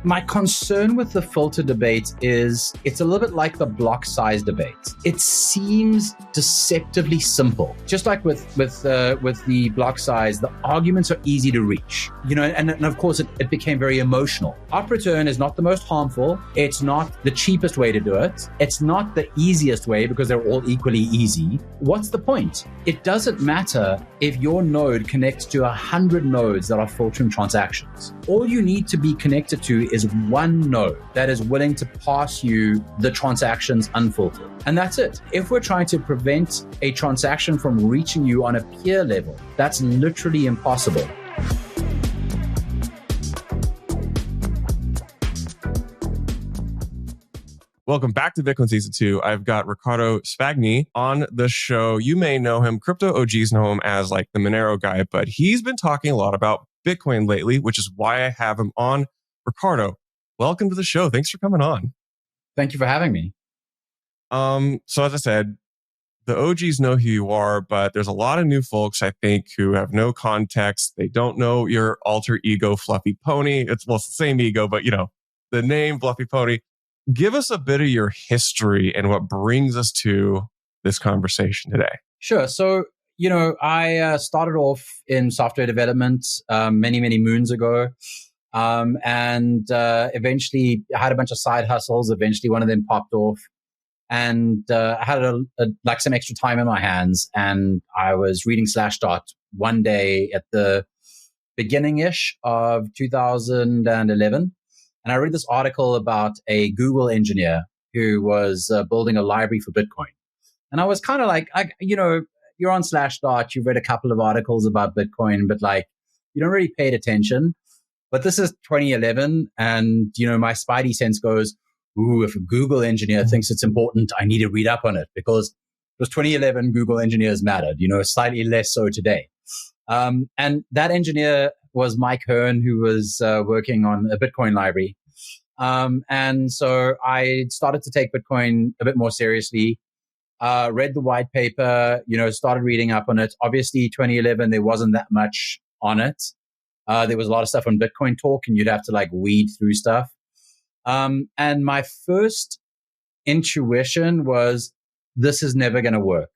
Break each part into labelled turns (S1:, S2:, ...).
S1: My concern with the filter debate is it's a little bit like the block size debate. It seems deceptively simple. Just like with the block size, the arguments are easy to reach. And of course it became very emotional. Op return is not the most harmful. It's not the cheapest way to do it. It's not the easiest way because they're all equally easy. What's the point? It doesn't matter if your node connects to 100 nodes that are filtering transactions. All you need to be connected to is one node that is willing to pass you the transactions unfiltered. And that's it. If we're trying to prevent a transaction from reaching you on a peer level, that's literally impossible.
S2: Welcome back to Bitcoin Season 2. I've got Riccardo Spagni on the show. You may know him. Crypto OGs know him as like the Monero guy, but he's been talking a lot about Bitcoin lately, which is why I have him on. Riccardo, welcome to the show. Thanks for coming on.
S1: Thank you for having me.
S2: So as I said, the OGs know who you are, but there's a lot of new folks, I think, who have no context. They don't know your alter ego, Fluffypony. It's the same ego, but the name Fluffypony. Give us a bit of your history and what brings us to this conversation today.
S1: Sure. So, I started off in software development many, many moons ago. And eventually I had a bunch of side hustles. Eventually one of them popped off. And I had some extra time in my hands. And I was reading Slashdot one day at the beginning-ish of 2011. And I read this article about a Google engineer who was building a library for Bitcoin. And I was kind of like, you're on Slashdot, you've read a couple of articles about Bitcoin, but you don't really pay attention. But this is 2011, and, my spidey sense goes, ooh, if a Google engineer thinks it's important, I need to read up on it, because it was 2011, Google engineers mattered, slightly less so today. And that engineer was Mike Hearn, who was working on a Bitcoin library. And so I started to take Bitcoin a bit more seriously, read the white paper, started reading up on it. Obviously, 2011, there wasn't that much on it. There was a lot of stuff on Bitcoin Talk, and you'd have to weed through stuff. And my first intuition was, this is never going to work.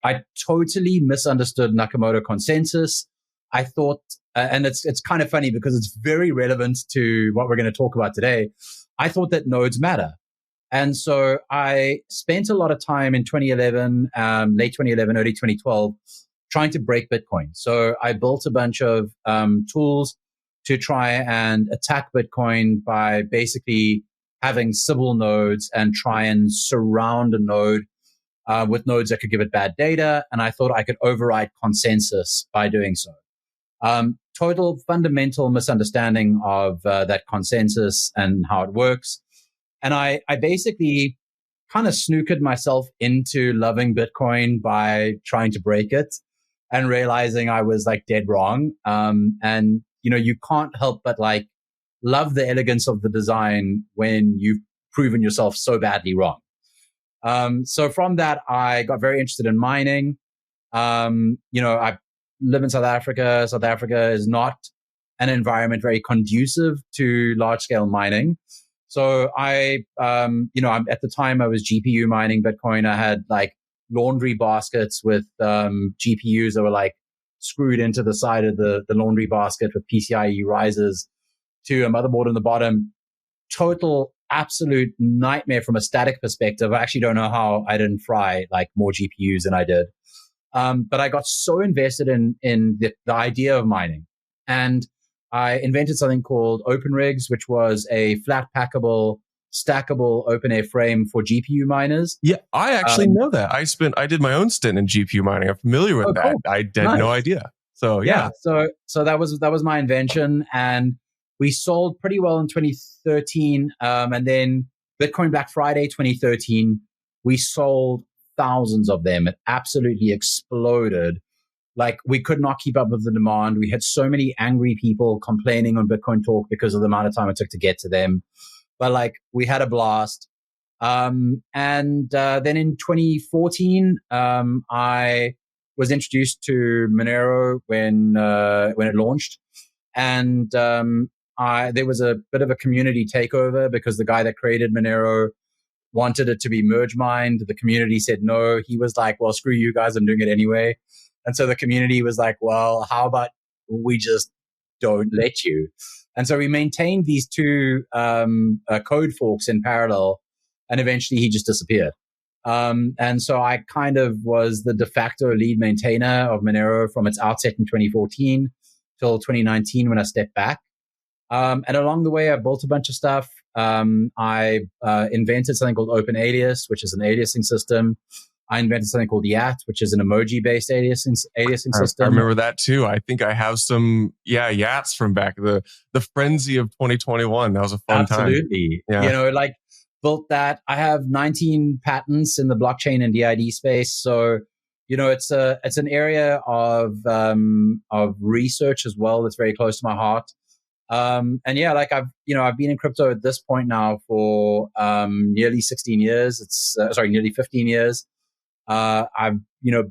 S1: I totally misunderstood Nakamoto consensus. I thought, and it's kind of funny because it's very relevant to what we're going to talk about today. I thought that nodes matter. And so I spent a lot of time in 2011, late 2011, early 2012, trying to break Bitcoin. So I built a bunch of tools to try and attack Bitcoin by basically having Sybil nodes and try and surround a node with nodes that could give it bad data. And I thought I could override consensus by doing so. Total fundamental misunderstanding of that consensus and how it works. And I basically kind of snookered myself into loving Bitcoin by trying to break it and realizing I was dead wrong. And you can't help but love the elegance of the design when you've proven yourself so badly wrong. So from that, I got very interested in mining. I live in South Africa. South Africa is not an environment very conducive to large scale mining. So at the time I was GPU mining Bitcoin. I had laundry baskets with GPUs that were screwed into the side of the laundry basket with PCIe risers to a motherboard on the bottom. Total absolute nightmare from a static perspective. I actually don't know how I didn't fry more GPUs than I did. But I got so invested in the idea of mining, and I invented something called OpenRigs, which was a flat packable, stackable open air frame for GPU miners.
S2: Yeah, I actually know that. I did my own stint in GPU mining. I'm familiar with that. Cool. I had no idea. So yeah.
S1: So that was my invention, and we sold pretty well in 2013. And then Bitcoin Black Friday 2013, we sold thousands of them. It absolutely exploded. We could not keep up with the demand. We had so many angry people complaining on Bitcoin Talk because of the amount of time it took to get to them. But we had a blast. And then in 2014, I was introduced to Monero when it launched. And there was a bit of a community takeover because the guy that created Monero wanted it to be merge mined. The community said no. He was like, well, screw you guys, I'm doing it anyway. And so the community was like, well, how about we just don't let you? And so we maintained these two code forks in parallel, and eventually he just disappeared. And so I kind of was the de facto lead maintainer of Monero from its outset in 2014 till 2019 when I stepped back. And along the way, I built a bunch of stuff. I invented something called Open Alias, which is an aliasing system. I invented something called Yat, which is an emoji-based aliasing system.
S2: I remember that too. I think I have some, Yats from back, the frenzy of 2021. That was a fun time.
S1: Absolutely. Yeah. Built that. I have 19 patents in the blockchain and DID space. So, it's an area of research as well that's very close to my heart. I've been in crypto at this point now for nearly 16 years. Nearly 15 years. I've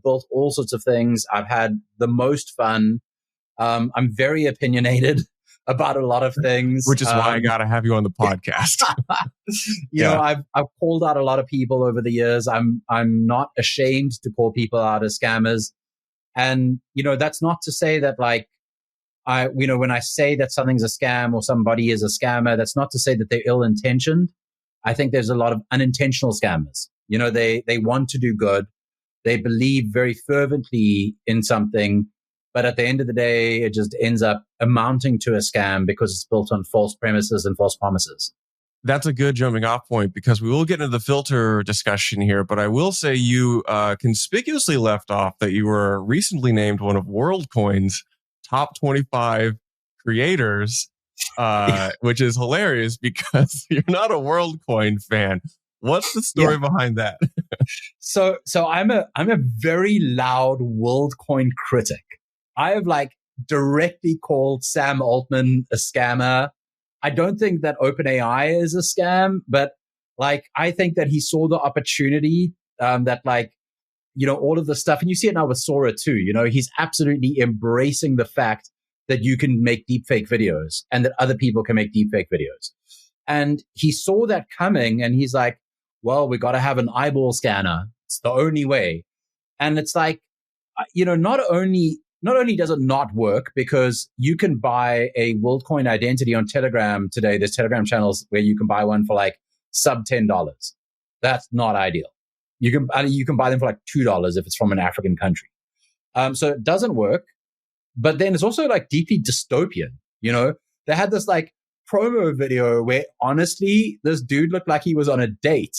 S1: built all sorts of things. I've had the most fun. I'm very opinionated about a lot of things,
S2: which is why I got to have you on the podcast.
S1: I've called out a lot of people over the years. I'm not ashamed to call people out as scammers, and that's not to say that when I say that something's a scam or somebody is a scammer, that's not to say that they're ill-intentioned. I think there's a lot of unintentional scammers. They want to do good. They believe very fervently in something, but at the end of the day, it just ends up amounting to a scam because it's built on false premises and false promises.
S2: That's a good jumping off point because we will get into the filter discussion here, but I will say you conspicuously left off that you were recently named one of WorldCoin's top 25 creators, which is hilarious because you're not a WorldCoin fan. What's the story behind that?
S1: So I'm a very loud WorldCoin critic. I have directly called Sam Altman a scammer. I don't think that OpenAI is a scam, but I think that he saw the opportunity that all of the stuff, and you see it now with Sora too. He's absolutely embracing the fact that you can make deepfake videos and that other people can make deepfake videos. And he saw that coming and he's like, well, we got to have an eyeball scanner. It's the only way. And it's not only does it not work because you can buy a WorldCoin identity on Telegram today. There's Telegram channels where you can buy one for sub $10. That's not ideal. You can buy them for $2 if it's from an African country. So it doesn't work. But then it's also deeply dystopian. They had this promo video where honestly, this dude looked like he was on a date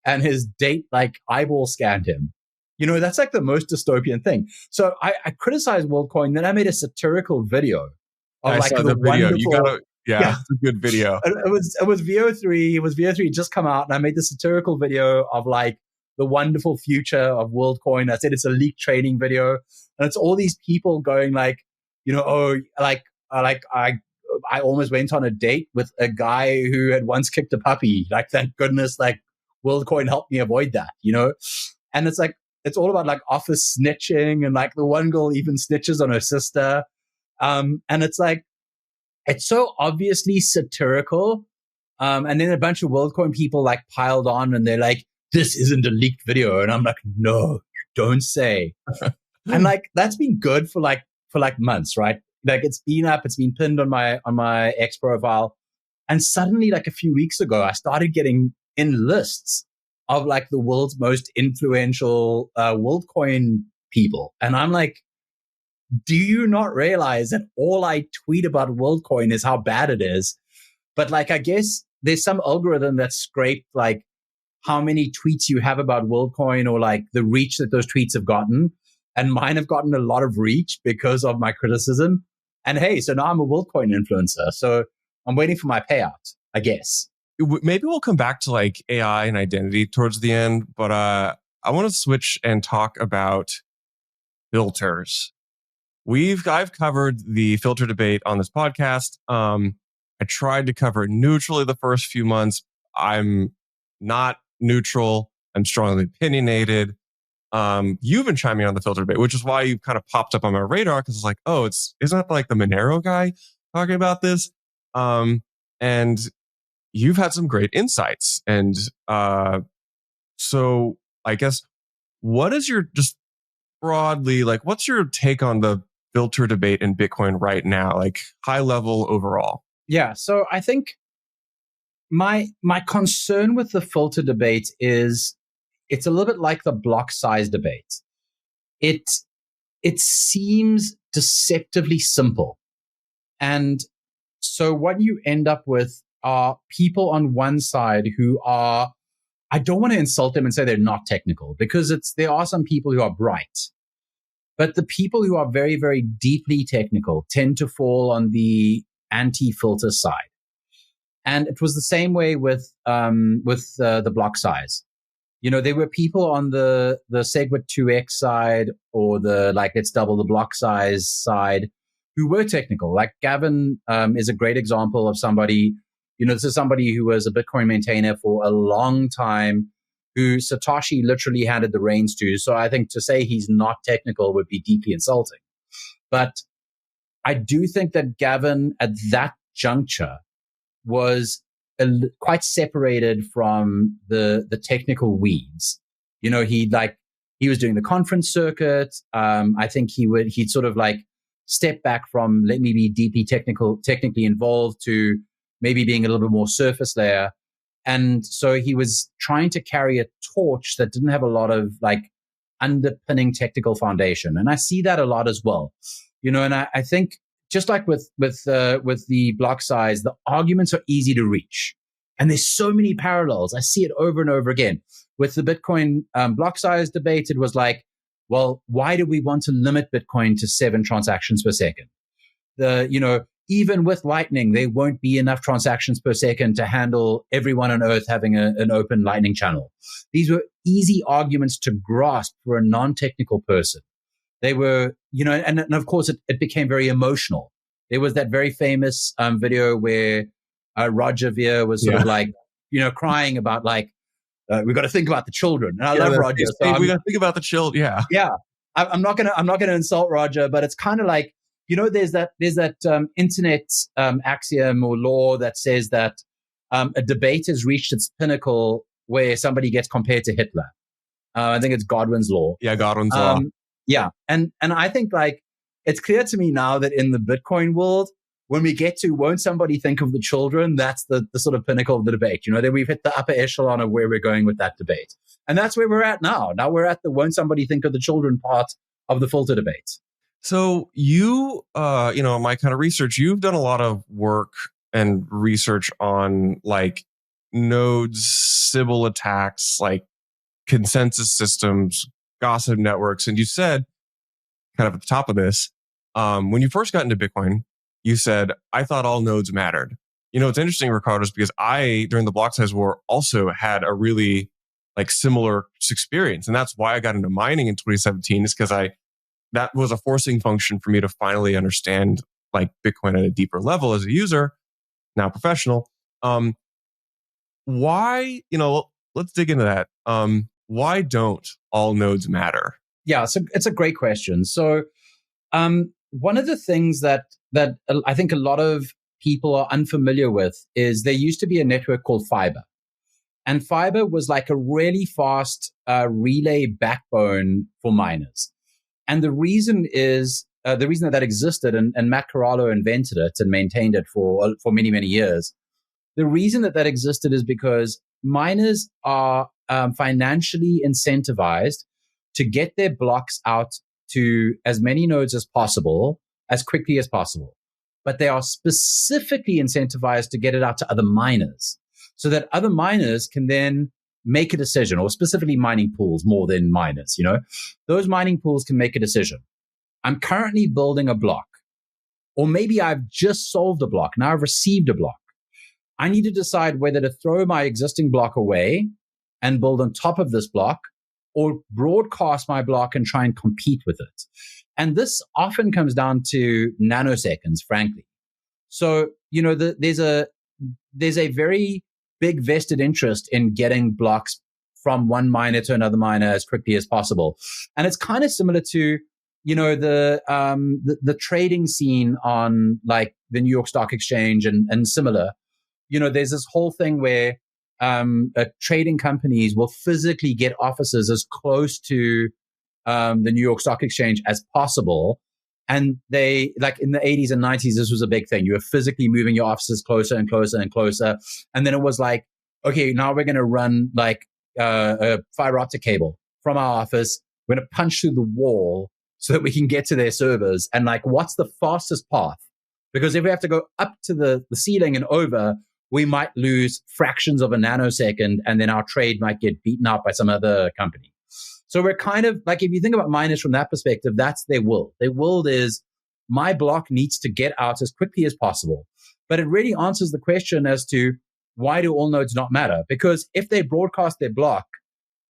S1: and his date eyeball scanned him. That's the most dystopian thing. So I criticized WorldCoin. Then I made a satirical video of the video.
S2: Wonderful. It's a good video.
S1: It was VO3. It was VO3 just come out, and I made the satirical video of the wonderful future of WorldCoin. I said it's a leaked trading video, and it's all these people going I almost went on a date with a guy who had once kicked a puppy. Thank goodness, WorldCoin helped me avoid that, And it's all about office snitching, and the one girl even snitches on her sister. And it's it's so obviously satirical. And then a bunch of WorldCoin people piled on and they're this isn't a leaked video. And I'm no, don't say. And that's been good for months, right? It's been up, it's been pinned on my X profile. And suddenly a few weeks ago, I started getting in lists of the world's most influential WorldCoin people. And I'm do you not realize that all I tweet about WorldCoin is how bad it is? But I guess there's some algorithm that scraped how many tweets you have about WorldCoin or the reach that those tweets have gotten. And mine have gotten a lot of reach because of my criticism. And hey, so now I'm a WorldCoin influencer. So I'm waiting for my payout, I guess.
S2: Maybe we'll come back to AI and identity towards the end, but I want to switch and talk about filters. I've covered the filter debate on this podcast. I tried to cover it neutrally the first few months. I'm not neutral. I'm strongly opinionated. You've been chiming on the filter debate, which is why you kind of popped up on my radar because it's isn't that the Monero guy talking about this? And you've had some great insights. And so I guess, what is your, just broadly, like, what's your take on the filter debate in Bitcoin right now, like high level overall?
S1: Yeah. So I think my concern with the filter debate is it's a little bit like the block size debate. It seems deceptively simple. And so what you end up with are people on one side who are, I don't want to insult them and say they're not technical, because there are some people who are bright. But the people who are very, very deeply technical tend to fall on the anti-filter side. And it was the same way with the block size. You know, there were people on the SegWit 2x side, or the, like, let's double the block size side, who were technical. Like Gavin is a great example of somebody, you know, this is somebody who was a Bitcoin maintainer for a long time, who Satoshi literally handed the reins to. So I think to say he's not technical would be deeply insulting. But I do think that Gavin at that juncture was quite separated from the technical weeds. You know, he was doing the conference circuit. I think he'd sort of like step back from, let me be deeply technically involved, to maybe being a little bit more surface layer. And so he was trying to carry a torch that didn't have a lot of like underpinning technical foundation. And I see that a lot as well, you know, and I think just like with the block size, the arguments are easy to reach. And there's so many parallels. I see it over and over again. With the Bitcoin block size debate, it was like, well, why do we want to limit Bitcoin to 7 transactions per second? Even with Lightning, there won't be enough transactions per second to handle everyone on Earth having an open Lightning channel. These were easy arguments to grasp for a non-technical person. They were, you know, and of course it became very emotional. There was that very famous video where Roger Ver was sort of like, you know, crying about like, we've got to think about the children. And I love Roger.
S2: So we got to think about the children. Yeah.
S1: Yeah. I'm not gonna insult Roger, but it's kind of like, you know, there's that internet axiom or law that says that a debate has reached its pinnacle where somebody gets compared to Hitler. I think it's Godwin's law.
S2: Yeah, Godwin's law.
S1: Yeah, and I think like it's clear to me now that in the Bitcoin world, when we get to won't somebody think of the children, that's the sort of pinnacle of the debate. You know, that we've hit the upper echelon of where we're going with that debate, and that's where we're at now. Now we're at the won't somebody think of the children part of the filter debate.
S2: So you, my kind of research, you've done a lot of work and research on like nodes, Sybil attacks, like consensus systems, gossip networks. And you said kind of at the top of this, when you first got into Bitcoin, you said, I thought all nodes mattered. You know, it's interesting, Riccardo, because I, during the block size war, also had a really like similar experience. And that's why I got into mining in 2017, is because that was a forcing function for me to finally understand like Bitcoin at a deeper level as a user, now professional. Why, let's dig into that. Why don't all nodes matter?
S1: Yeah, so it's a great question. So one of the things that I think a lot of people are unfamiliar with is there used to be a network called Fiber. And Fiber was like a really fast relay backbone for miners. And the reason that existed, and Matt Corallo invented it and maintained it for many, many years. The reason that existed is because miners are financially incentivized to get their blocks out to as many nodes as possible, as quickly as possible. But they are specifically incentivized to get it out to other miners so that other miners can then make a decision, or specifically mining pools more than miners, those mining pools can make a decision. I'm currently building a block, or maybe I've just solved a block. Now I've received a block. I need to decide whether to throw my existing block away and build on top of this block, or broadcast my block and try and compete with it. And this often comes down to nanoseconds, frankly. So, there's a very big vested interest in getting blocks from one miner to another miner as quickly as possible. And it's kind of similar to the trading scene on like the New York Stock Exchange and similar, there's this whole thing where trading companies will physically get offices as close to the New York Stock Exchange as possible. And they, like in the 80s and 90s, this was a big thing. You were physically moving your offices closer and closer and closer. And then it was like, okay, now we're going to run like a fiber optic cable from our office. We're going to punch through the wall so that we can get to their servers. And like, what's the fastest path? Because if we have to go up to the ceiling and over, we might lose fractions of a nanosecond, and then our trade might get beaten out by some other company. So we're kind of like, if you think about miners from that perspective, that's their world. Their world is my block needs to get out as quickly as possible. But it really answers the question as to why do all nodes not matter? Because if they broadcast their block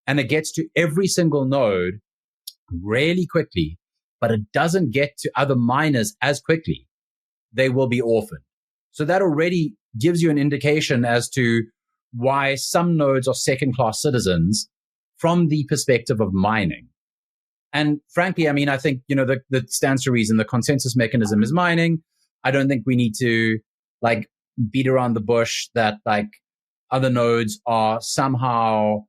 S1: and it gets to every single node really quickly, but it doesn't get to other miners as quickly, they will be orphaned. So that already gives you an indication as to why some nodes are second-class citizens from the perspective of mining. And frankly, I mean, I think, the stands to reason the consensus mechanism is mining. I don't think we need to like beat around the bush that like other nodes are somehow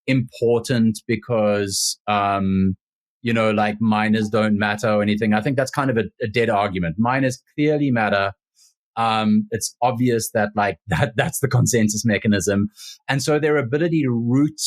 S1: important because, like miners don't matter or anything. I think that's kind of a dead argument. Miners clearly matter. It's obvious that like that's the consensus mechanism. And so their ability to route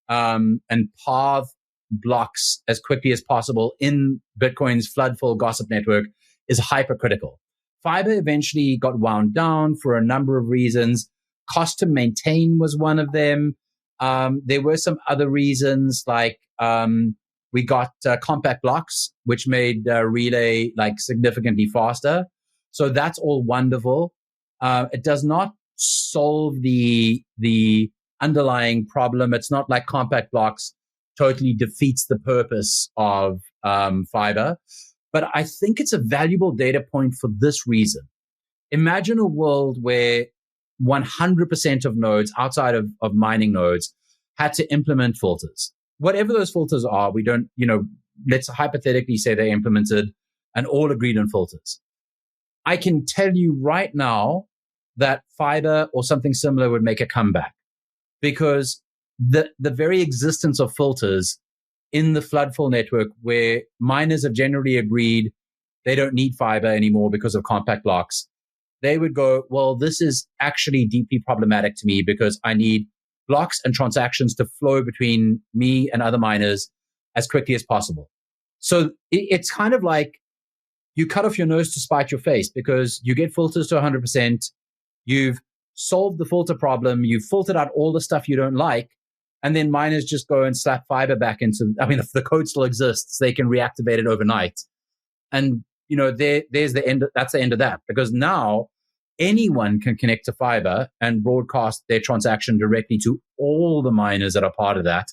S1: and path blocks as quickly as possible in Bitcoin's flood-full gossip network is hypercritical. Fiber eventually got wound down for a number of reasons. Cost to maintain was one of them. There were some other reasons, like we got compact blocks, which made relay like significantly faster. So that's all wonderful. It does not solve the underlying problem. It's not like compact blocks totally defeats the purpose of fiber. But I think it's a valuable data point for this reason. Imagine a world where 100% of nodes outside of mining nodes had to implement filters. Whatever those filters are, we don't, let's hypothetically say they implemented and all agreed on filters. I can tell you right now that fiber or something similar would make a comeback, because the very existence of filters in the flood-full network, where miners have generally agreed they don't need fiber anymore because of compact blocks, they would go, well, this is actually deeply problematic to me because I need blocks and transactions to flow between me and other miners as quickly as possible. So it's kind of like you cut off your nose to spite your face, because you get filters to 100%. You've solved the filter problem. You've filtered out all the stuff you don't like. And then miners just go and slap fiber back into, I mean, if the code still exists, they can reactivate it overnight. And, there's the end. That's the end of that, because now anyone can connect to fiber and broadcast their transaction directly to all the miners that are part of that.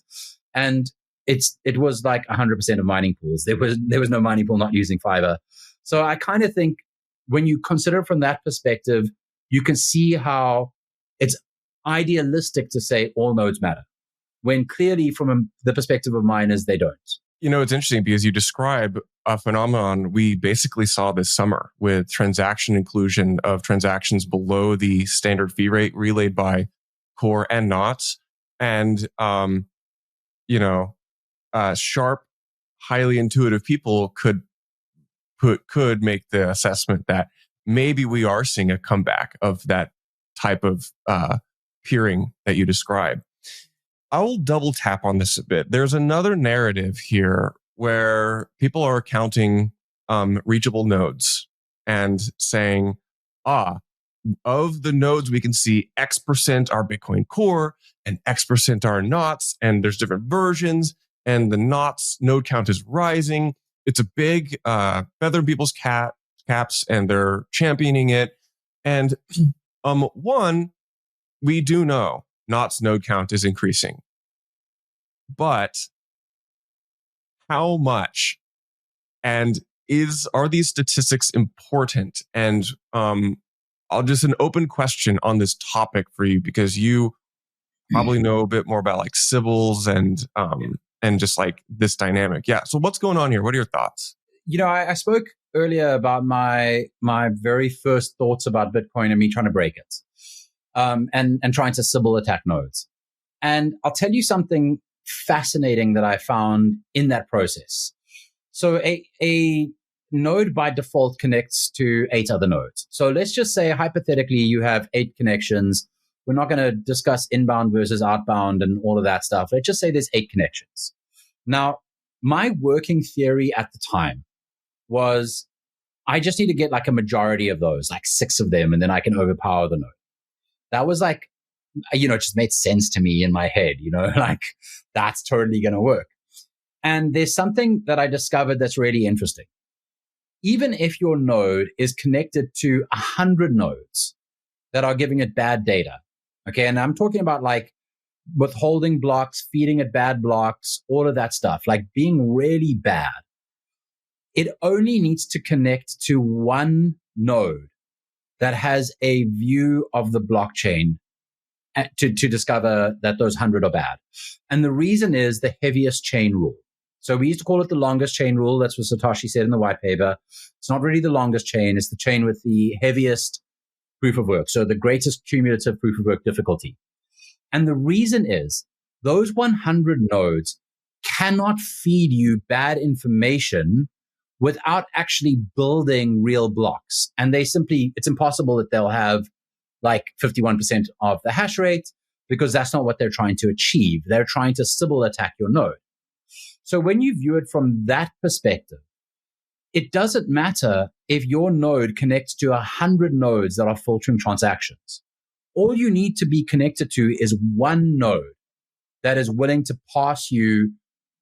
S1: And it was like 100% of mining pools. There was no mining pool not using fiber. So I kind of think when you consider it from that perspective, you can see how it's idealistic to say all nodes matter, when clearly from the perspective of miners, they don't.
S2: It's interesting because you describe a phenomenon we basically saw this summer with transaction inclusion of transactions below the standard fee rate relayed by Core and Knots. And, sharp, highly intuitive people could make the assessment that maybe we are seeing a comeback of that type of peering that you describe. I will double tap on this a bit. There's another narrative here where people are counting reachable nodes and saying, of the nodes we can see X% are Bitcoin Core and X% are Knots, and there's different versions, and the Knots node count is rising. It's a big feather in people's caps, and they're championing it. And one, we do know Knots node count is increasing. But how much? And are these statistics important? And I'll just an open question on this topic for you, because you probably know a bit more about like Sybils and and just like this dynamic. Yeah. So what's going on here? What are your thoughts?
S1: I spoke earlier about my very first thoughts about Bitcoin and me trying to break it, and trying to Sybil attack nodes. And I'll tell you something fascinating that I found in that process. So a node by default connects to 8 other nodes. So let's just say hypothetically you have 8 connections. We're not going to discuss inbound versus outbound and all of that stuff. Let's just say there's 8 connections. Now, my working theory at the time was I just need to get like a majority of those, like 6 of them, and then I can overpower the node. That was like, it just made sense to me in my head, like that's totally going to work. And there's something that I discovered that's really interesting. Even if your node is connected to 100 nodes that are giving it bad data, okay, and I'm talking about like withholding blocks, feeding it bad blocks, all of that stuff, like being really bad, it only needs to connect to one node that has a view of the blockchain to discover that those 100 are bad. And the reason is the heaviest chain rule. So we used to call it the longest chain rule. That's what Satoshi said in the white paper. It's not really the longest chain. It's the chain with the heaviest proof of work. So the greatest cumulative proof of work difficulty. And the reason is those 100 nodes cannot feed you bad information without actually building real blocks. And it's impossible that they'll have like 51% of the hash rate, because that's not what they're trying to achieve. They're trying to Sybil attack your node. So when you view it from that perspective, it doesn't matter if your node connects to 100 nodes that are filtering transactions. All you need to be connected to is one node that is willing to pass you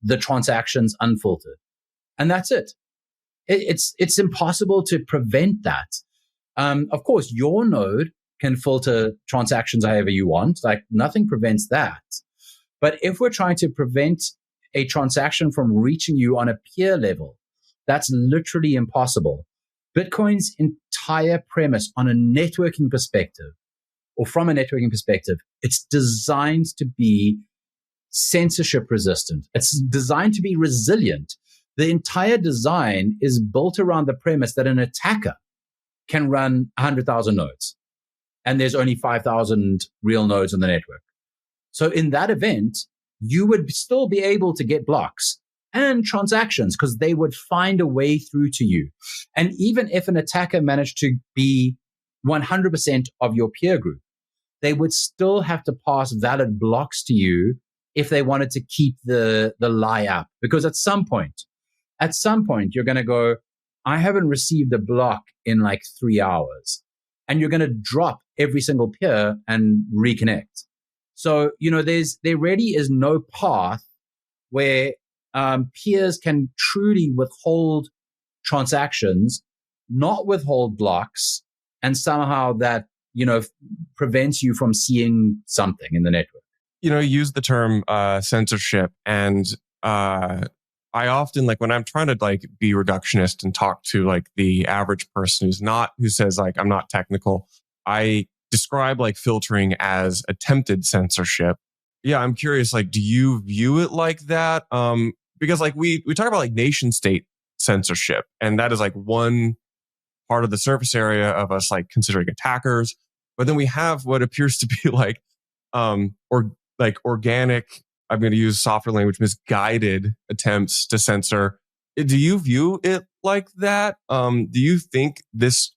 S1: the transactions unfiltered. And that's it. It's impossible to prevent that. Of course, your node can filter transactions however you want. Like nothing prevents that. But if we're trying to prevent a transaction from reaching you on a peer level, that's literally impossible. Bitcoin's entire premise on a networking perspective, or from a networking perspective, it's designed to be censorship resistant. It's designed to be resilient. The entire design is built around the premise that an attacker can run 100,000 nodes, and there's only 5,000 real nodes on the network. So in that event, you would still be able to get blocks and transactions because they would find a way through to you. And even if an attacker managed to be 100% of your peer group, they would still have to pass valid blocks to you if they wanted to keep the lie up. Because at some point, you're going to go, I haven't received a block in like 3 hours. And you're going to drop every single peer and reconnect. So, there really is no path where peers can truly withhold transactions, not withhold blocks, and somehow that, prevents you from seeing something in the network.
S2: You use the term censorship, and I often, like when I'm trying to like be reductionist and talk to like the average person who says like, I'm not technical, I describe like filtering as attempted censorship. Yeah, I'm curious, like, do you view it like that? Because like we talk about like nation state censorship, and that is like one part of the surface area of us like considering attackers. But then we have what appears to be like organic, I'm going to use softer language, misguided attempts to censor. Do you view it like that? Do you think it's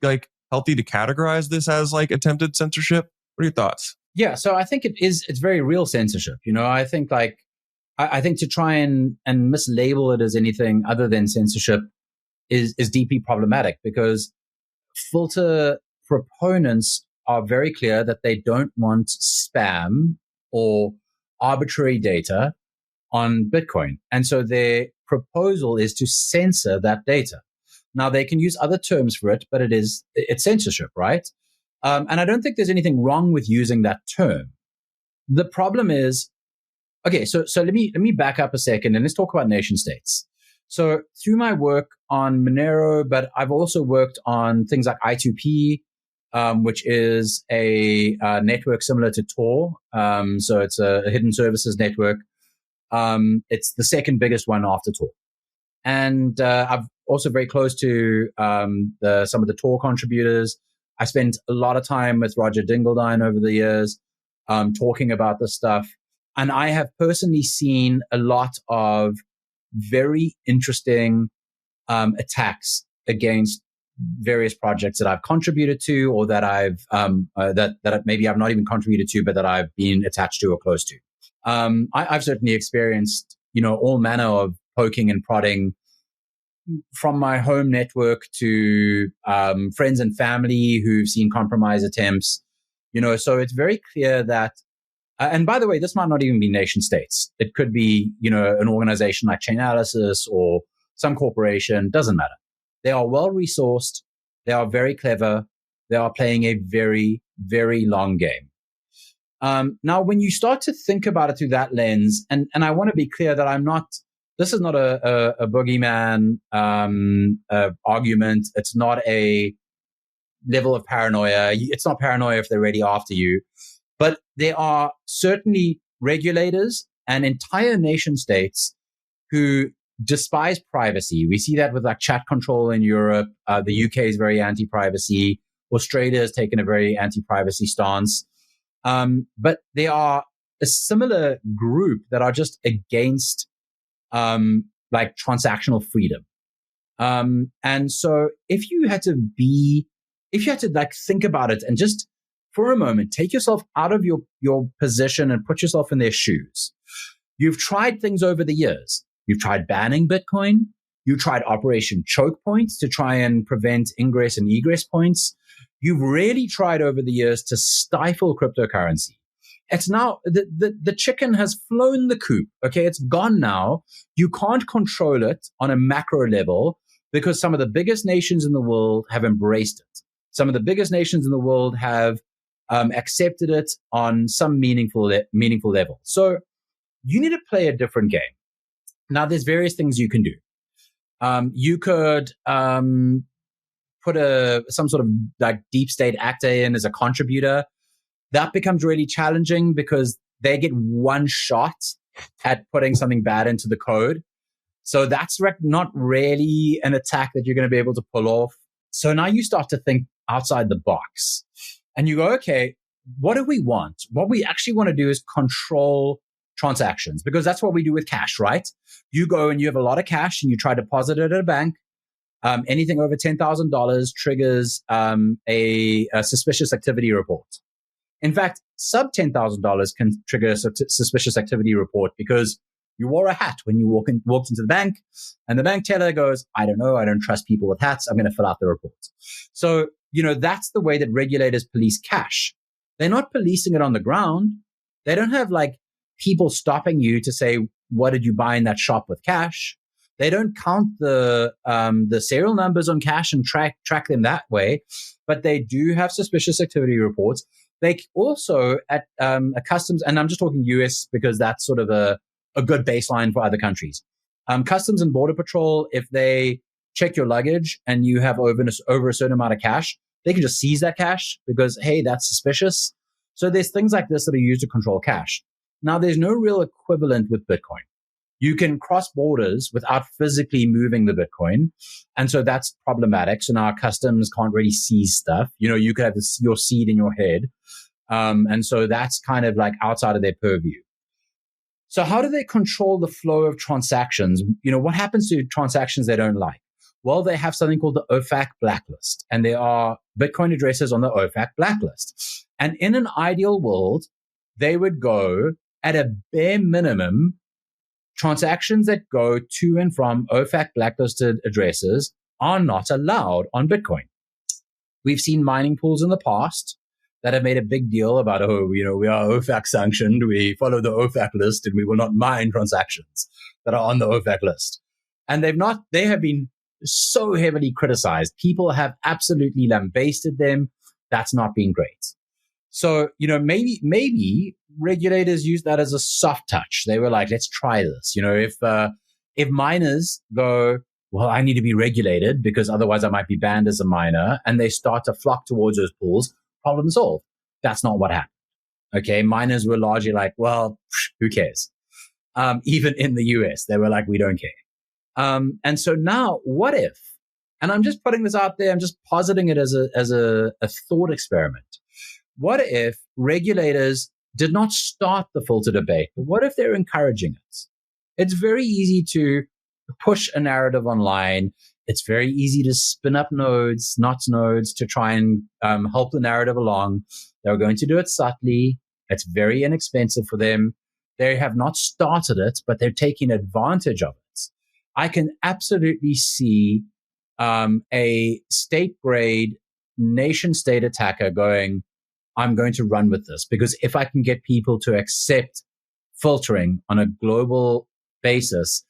S2: like healthy to categorize this as like attempted censorship? What are your thoughts?
S1: Yeah, so I think it's very real censorship. I think I think to try and mislabel it as anything other than censorship is deeply problematic, because filter proponents are very clear that they don't want spam or arbitrary data on Bitcoin. And so their proposal is to censor that data. Now, they can use other terms for it, but it's censorship, right? And I don't think there's anything wrong with using that term. The problem is, okay, so let me back up a second and let's talk about nation states. So through my work on Monero, but I've also worked on things like I2P, which is a network similar to Tor. So it's a hidden services network. It's the second biggest one after Tor. And I'm also very close to some of the Tor contributors. I spent a lot of time with Roger Dingledine over the years talking about this stuff. And I have personally seen a lot of very interesting attacks against various projects that I've contributed to, or that that maybe I've not even contributed to, but that I've been attached to or close to. I've certainly experienced, all manner of poking and prodding from my home network to friends and family who've seen compromise attempts. So it's very clear that. And by the way, this might not even be nation states. It could be, an organization like Chainalysis or some corporation. Doesn't matter. They are well resourced. They are very clever. They are playing a very, very long game. Now, when you start to think about it through that lens, and I want to be clear that this is not a boogeyman argument. It's not a level of paranoia. It's not paranoia if they're already after you. But there are certainly regulators and entire nation states who despise privacy. We see that with like chat control in Europe. The UK is very anti-privacy. Australia has taken a very anti-privacy stance. But they are a similar group that are just against like transactional freedom. And so if you had to like think about it and just for a moment, take yourself out of your position and put yourself in their shoes. You've tried things over the years. You've tried banning Bitcoin. You tried Operation Choke Points to try and prevent ingress and egress points. You've really tried over the years to stifle cryptocurrency. It's now, the chicken has flown the coop. Okay. It's gone now. You can't control it on a macro level because some of the biggest nations in the world have embraced it. Some of the biggest nations in the world have accepted it on some meaningful level. So you need to play a different game. Now, there's various things you can do. You could put some sort of like deep state actor in as a contributor. That becomes really challenging because they get one shot at putting something bad into the code. So that's not really an attack that you're going to be able to pull off. So now you start to think outside the box. And you go, okay, what do we want? What we actually want to do is control transactions because that's what we do with cash, right? You go and you have a lot of cash and you try to deposit it at a bank. Anything over $10,000 triggers a suspicious activity report. In fact, sub $10,000 can trigger a suspicious activity report because you wore a hat when you walked into the bank and the bank teller goes, I don't know, I don't trust people with hats. I'm going to fill out the report. So, that's the way that regulators police cash. They're not policing it on the ground. They don't have like people stopping you to say, what did you buy in that shop with cash? They don't count the serial numbers on cash and track them that way, but they do have suspicious activity reports. They also at a customs, and I'm just talking US because that's sort of a good baseline for other countries. Customs and Border Patrol, if they check your luggage and you have over a certain amount of cash, they can just seize that cash because, hey, that's suspicious. So there's things like this that are used to control cash. Now, there's no real equivalent with Bitcoin. You can cross borders without physically moving the Bitcoin. And so that's problematic. So now customs can't really seize stuff. You could have your seed in your head. And so that's kind of like outside of their purview. So how do they control the flow of transactions? What happens to transactions they don't like? Well, they have something called the OFAC blacklist, and there are Bitcoin addresses on the OFAC blacklist. And in an ideal world, they would go at a bare minimum, transactions that go to and from OFAC blacklisted addresses are not allowed on Bitcoin. We've seen mining pools in the past that have made a big deal about, we are OFAC sanctioned. We follow the OFAC list and we will not mine transactions that are on the OFAC list. And they have been so heavily criticized. People have absolutely lambasted them. That's not been great. So, maybe regulators use that as a soft touch. They were like, let's try this. If miners go, well, I need to be regulated because otherwise I might be banned as a miner, and they start to flock towards those pools, problem solved. That's not what happened. Okay. Miners were largely like, well, who cares? Even in the US, they were like, we don't care. And so now, what if? And I'm just putting this out there. I'm just positing it as a thought experiment. What if regulators did not start the filter debate? But what if they're encouraging it? It's very easy to push a narrative online. It's very easy to spin up nodes, not nodes, to try and help the narrative along. They're going to do it subtly. It's very inexpensive for them. They have not started it, but they're taking advantage of it. I can absolutely see a state-grade, nation-state attacker going, I'm going to run with this, because if I can get people to accept filtering on a global basis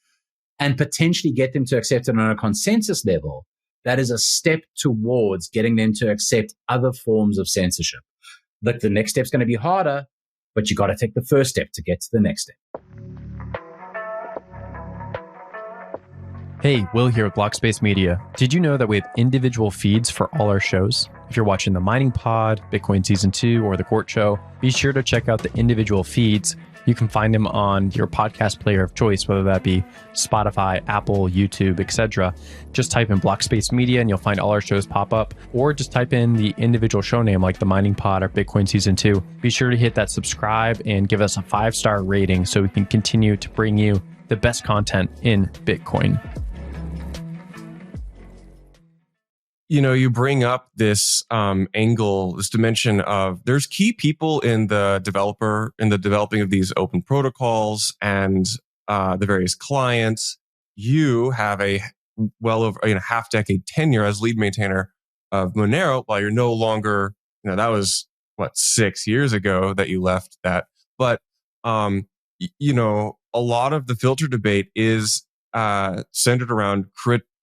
S1: and potentially get them to accept it on a consensus level, that is a step towards getting them to accept other forms of censorship. Look, the next step's going to be harder, but you got to take the first step to get to the next step.
S3: Hey, Will here with Blockspace Media. Did you know that we have individual feeds for all our shows? If you're watching the Mining Pod, Bitcoin Season 2, or the Court Show, be sure to check out the individual feeds. You can find them on your podcast player of choice, whether that be Spotify, Apple, YouTube, etc. Just type in Blockspace Media and you'll find all our shows pop up, or just type in the individual show name like the Mining Pod or Bitcoin Season 2. Be sure to hit that subscribe and give us a 5-star rating so we can continue to bring you the best content in Bitcoin.
S2: You know, you bring up this angle, this dimension of there's key people in the developing of these open protocols and the various clients. You have a well over half decade tenure as lead maintainer of Monero, while you're no longer, that was 6 years ago that you left that. But a lot of the filter debate is centered around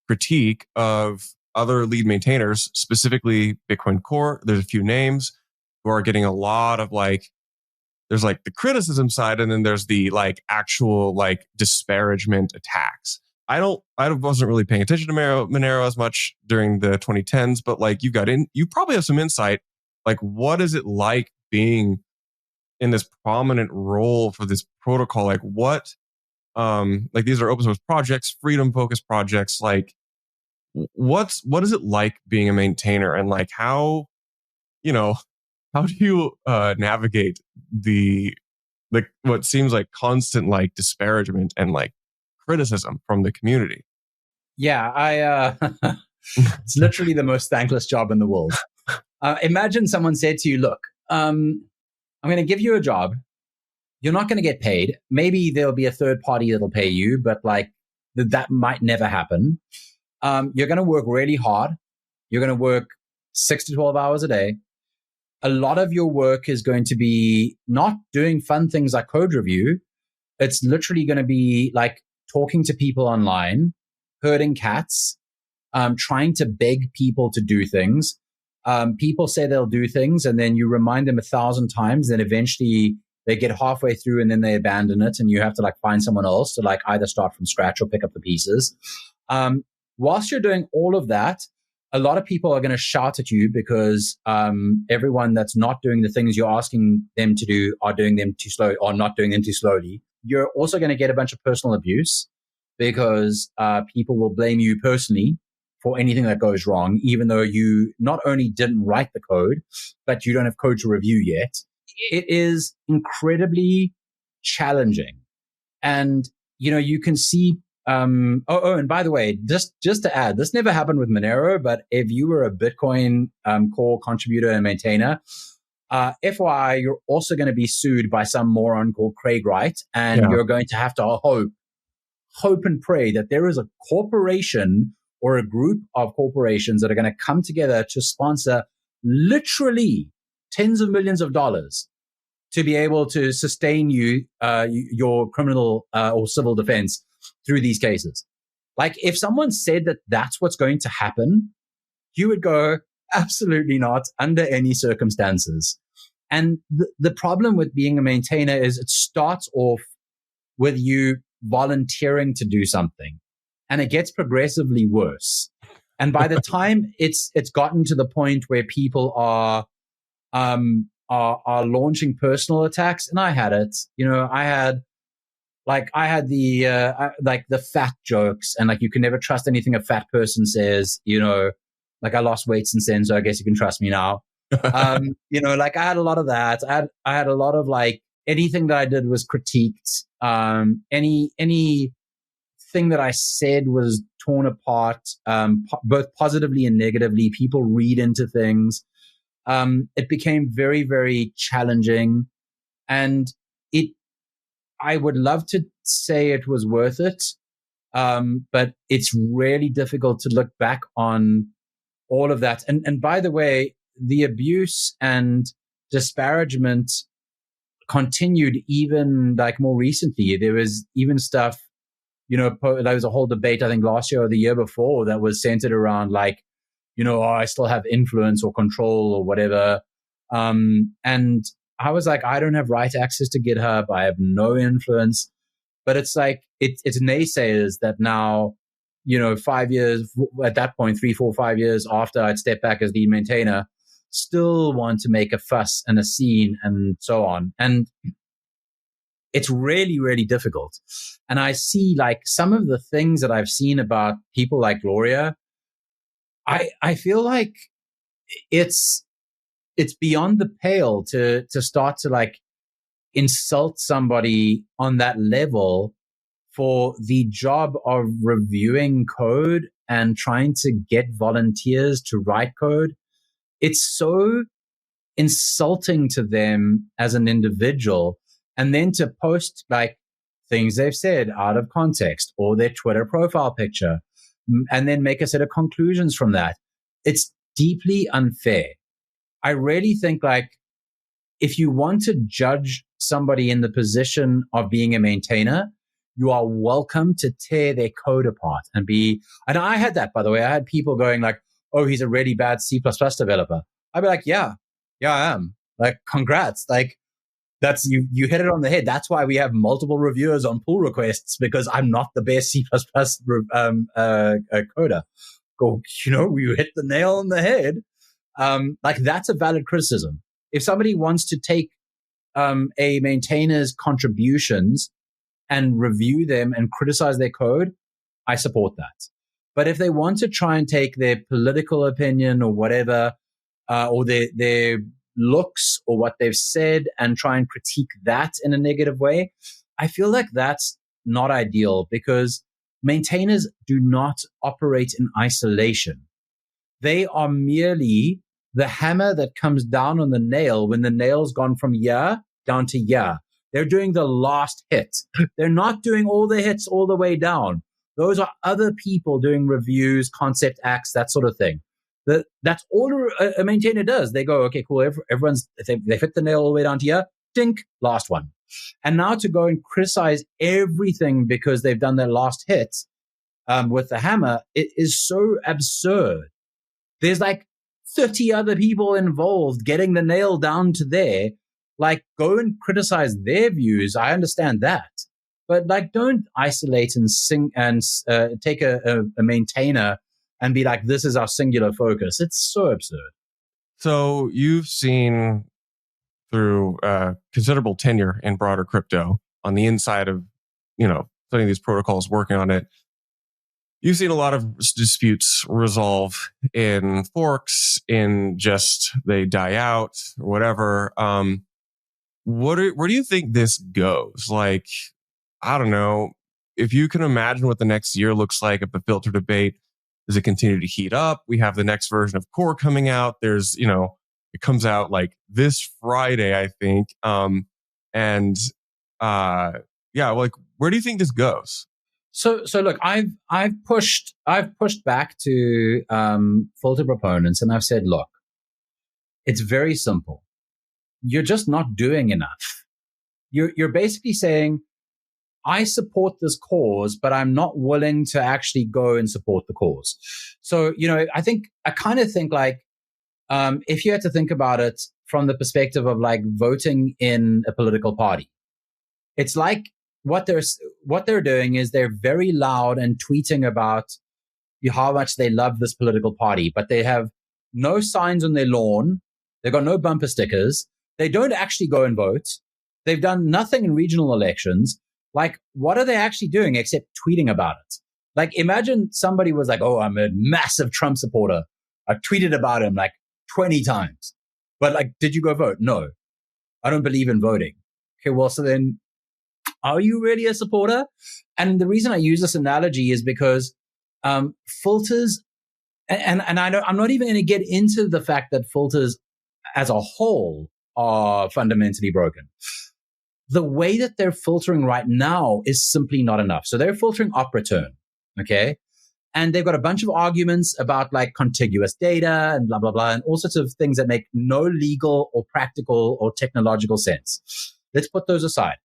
S2: critique of other lead maintainers, specifically Bitcoin Core. There's a few names who are getting a lot of there's the criticism side, and then there's the actual disparagement attacks. I wasn't really paying attention to Monero as much during the 2010s, but you probably have some insight. What is it like being in this prominent role for this protocol? These are open source projects, freedom focused projects. What is it like being a maintainer, and how do you navigate the what seems like constant disparagement and criticism from the community?
S1: Yeah, it's literally the most thankless job in the world. Imagine someone said to you, look, I'm going to give you a job. You're not going to get paid. Maybe there'll be a third party that'll pay you, but that might never happen. You're going to work really hard. You're going to work 6 to 12 hours a day. A lot of your work is going to be not doing fun things like code review. It's literally going to be talking to people online, herding cats, trying to beg people to do things. People say they'll do things, and then you remind them 1,000 times. Then eventually they get halfway through and then they abandon it, and you have to find someone else to either start from scratch or pick up the pieces. Whilst you're doing all of that, a lot of people are going to shout at you because everyone that's not doing the things you're asking them to do are doing them too slow or not doing them too slowly. You're also going to get a bunch of personal abuse because people will blame you personally for anything that goes wrong, even though you not only didn't write the code, but you don't have code to review yet. It is incredibly challenging. And, you can see and by the way, just to add, this never happened with Monero, but if you were a Bitcoin core contributor and maintainer, FYI, you're also going to be sued by some moron called Craig Wright, and you're going to have to hope and pray that there is a corporation or a group of corporations that are going to come together to sponsor literally tens of millions of dollars to be able to sustain your criminal or civil defense through these cases. If someone said that that's what's going to happen, you would go, absolutely not, under any circumstances. And the problem with being a maintainer is it starts off with you volunteering to do something, and it gets progressively worse. And by the time it's gotten to the point where people are launching personal attacks, and I had it, like I had like the fat jokes, and like you can never trust anything a fat person says, like I lost weight since then, so I guess you can trust me now. Like I had a lot of that. I had a lot of like anything that I did was critiqued. Anything that I said was torn apart, both positively and negatively. People read into things. It became very, very challenging, and I would love to say it was worth it. But it's really difficult to look back on all of that. And by the way, the abuse and disparagement continued even like more recently. There was even stuff, there was a whole debate, I think last year or the year before, that was centered around like, I still have influence or control or whatever. And I was like, I don't have right access to GitHub. I have no influence. But it's like, it's naysayers that now, 5 years, at that point, 3, 4, 5 years after I'd stepped back as lead maintainer, still want to make a fuss and a scene and so on. And it's really, really difficult. And I see like some of the things that I've seen about people like Gloria, I feel like it's beyond the pale to start to like insult somebody on that level for the job of reviewing code and trying to get volunteers to write code. It's so insulting to them as an individual, and then to post like things they've said out of context or their Twitter profile picture, and then make a set of conclusions from that. It's deeply unfair. I really think like if you want to judge somebody in the position of being a maintainer, you are welcome to tear their code apart and I had that, by the way. I had people going like, oh, he's a really bad C++ developer. I'd be like, yeah, I am. Like, congrats. Like, that's, you hit it on the head. That's why we have multiple reviewers on pull requests, because I'm not the best C++ coder. Go, you hit the nail on the head. Like, that's a valid criticism. If somebody wants to take a maintainer's contributions and review them and criticize their code, I support that. But if they want to try and take their political opinion or whatever, or their looks or what they've said and try and critique that in a negative way, I feel like that's not ideal, because maintainers do not operate in isolation. They are merely the hammer that comes down on the nail when the nail's gone from yeah down to yeah. They're doing the last hit. They're not doing all the hits all the way down. Those are other people doing reviews, concept acts, that sort of thing. That's all a maintainer does. They go, okay, cool. Everyone's, they hit the nail all the way down to here. Dink, last one. And now to go and criticize everything because they've done their last hit with the hammer, it is so absurd. There's like 30 other people involved getting the nail down to there. Like, go and criticize their views. I understand that. But like, don't isolate and sing and take a maintainer and be like, this is our singular focus. It's so absurd.
S2: So you've seen through considerable tenure in broader crypto on the inside of, studying these protocols, working on it. You've seen a lot of disputes resolve in forks, in just they die out or whatever. Where do you think this goes? Like, I don't know, if you can imagine what the next year looks like of the filter debate. Does it continue to heat up? We have the next version of Core coming out. There's, it comes out like this Friday, I think. Like, where do you think this goes?
S1: So look, I've pushed back to filter proponents, and I've said, look, it's very simple. You're just not doing enough. You're basically saying, I support this cause, but I'm not willing to actually go and support the cause. So, I kind of think like, if you had to think about it from the perspective of like voting in a political party, it's like what they're doing is they're very loud and tweeting about how much they love this political party, but they have no signs on their lawn. They've got no bumper stickers. They don't actually go and vote. They've done nothing in regional elections. Like, what are they actually doing except tweeting about it? Like, imagine somebody was like, oh, I'm a massive Trump supporter. I tweeted about him like 20 times. But like, did you go vote? No, I don't believe in voting. Okay, well, so then are you really a supporter? And the reason I use this analogy is because filters, and I know I'm not even going to get into the fact that filters as a whole are fundamentally broken. The way that they're filtering right now is simply not enough. So they're filtering op return, okay? And they've got a bunch of arguments about like contiguous data and blah, blah, blah, and all sorts of things that make no legal or practical or technological sense. Let's put those aside.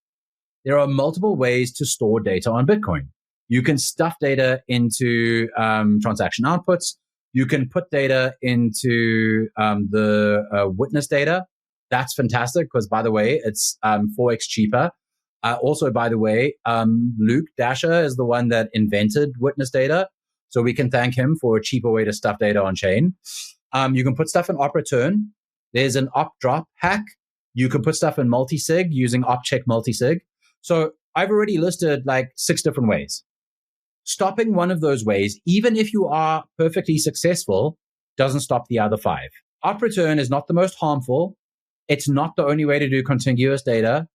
S1: There are multiple ways to store data on Bitcoin. You can stuff data into transaction outputs. You can put data into the witness data. That's fantastic because, by the way, it's 4x cheaper. Also, by the way, Luke Dasher is the one that invented witness data. So we can thank him for a cheaper way to stuff data on chain. You can put stuff in op return. There's an op drop hack. You can put stuff in multisig using op check multisig. So I've already listed like 6 different ways. Stopping one of those ways, even if you are perfectly successful, doesn't stop the other 5. Op return is not the most harmful. It's not the only way to do contiguous data.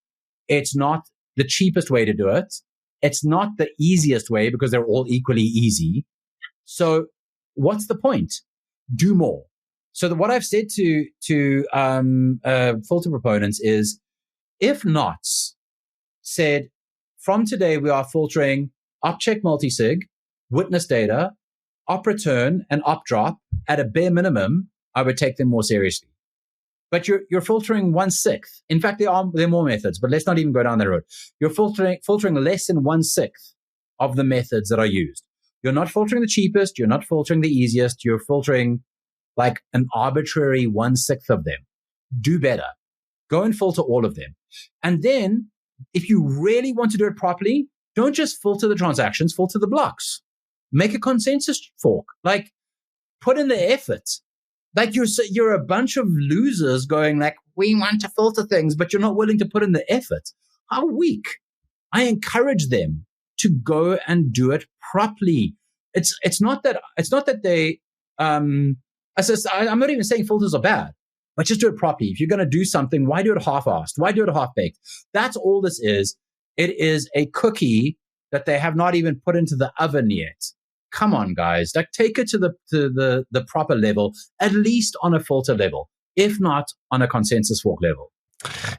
S1: It's not the cheapest way to do it. It's not the easiest way because they're all equally easy. So what's the point? Do more. So what I've said to filter proponents is, if Knots said, from today we are filtering op check multisig, witness data, op return, and op drop at a bare minimum, I would take them more seriously. But you're filtering 1/6. In fact, there are more methods, but let's not even go down that road. You're filtering less than 1/6 of the methods that are used. You're not filtering the cheapest. You're not filtering the easiest. You're filtering like an arbitrary 1/6 of them. Do better. Go and filter all of them. And then if you really want to do it properly, don't just filter the transactions, filter the blocks. Make a consensus fork. Like, put in the effort. Like, you're a bunch of losers going like, we want to filter things, but you're not willing to put in the effort. How weak. I encourage them to go and do it properly. It's not that they, I'm not even saying filters are bad, but just do it properly. If you're going to do something, why do it half-assed? Why do it half-baked? That's all this is. It is a cookie that they have not even put into the oven yet. Come on, guys. Like, take it to the proper level, at least on a filter level, if not on a consensus fork level.